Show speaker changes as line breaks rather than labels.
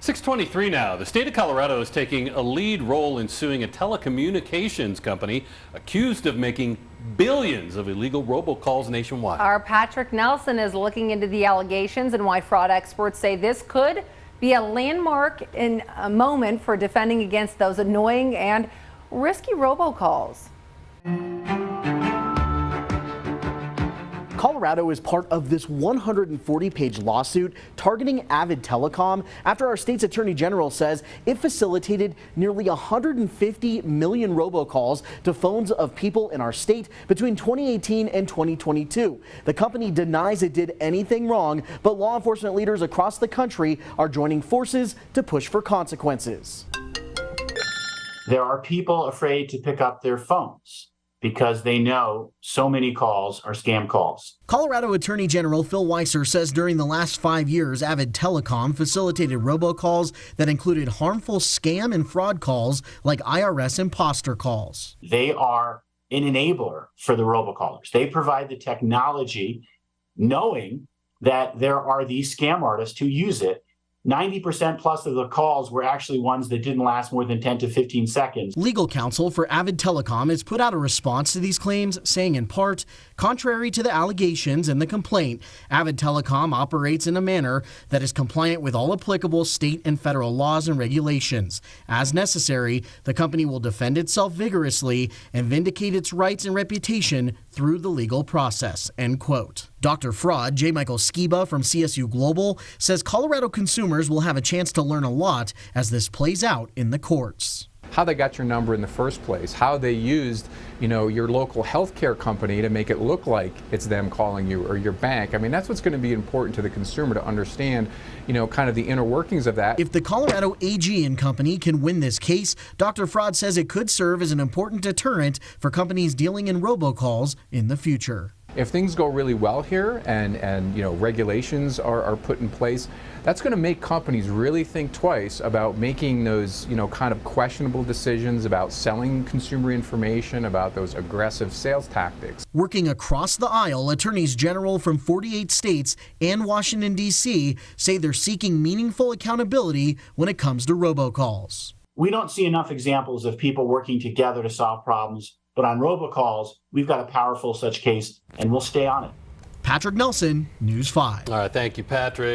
6:23 now. The state of Colorado is taking a lead role in suing a telecommunications company accused of making billions of illegal robocalls nationwide.
Our Patrick Nelson is looking into the allegations and why fraud experts say this could be a landmark in a moment for defending against those annoying and risky robocalls.
Colorado is part of this 140-page lawsuit targeting Avid Telecom after our state's Attorney General says it facilitated nearly 150 million robocalls to phones of people in our state between 2018 and 2022. The company denies it did anything wrong, but law enforcement leaders across the country are joining forces to push for consequences.
There are people afraid to pick up their phones because they know so many calls are scam calls.
Colorado Attorney General Phil Weiser says during the last 5 years, Avid Telecom facilitated robocalls that included harmful scam and fraud calls like IRS imposter calls.
They are an enabler for the robocallers. They provide the technology knowing that there are these scam artists who use it. 90% plus of the calls were actually ones that didn't last more than 10 to 15 seconds.
Legal counsel for Avid Telecom has put out a response to these claims, saying in part, contrary to the allegations in the complaint, Avid Telecom operates in a manner that is compliant with all applicable state and federal laws and regulations. As necessary, the company will defend itself vigorously and vindicate its rights and reputation through the legal process, end quote. Dr. Fraud, J. Michael Skiba from CSU Global, says Colorado consumers will have a chance to learn a lot as this plays out in the courts.
How they got your number in the first place, how they used, your local healthcare company to make it look like it's them calling you, or your bank. I mean, that's what's going to be important to the consumer to understand, kind of the inner workings of that.
If the Colorado AG and company can win this case, Dr. Fraud says it could serve as an important deterrent for companies dealing in robocalls in the future.
If things go really well here and regulations are put in place, that's going to make companies really think twice about making those, kind of questionable decisions about selling consumer information, about those aggressive sales tactics.
Working across the aisle, attorneys general from 48 states and Washington, D.C. say they're seeking meaningful accountability when it comes to robocalls.
We don't see enough examples of people working together to solve problems. But on robocalls, we've got a powerful such case, and we'll stay on it.
Patrick Nelson, News 5.
All right, thank you, Patrick.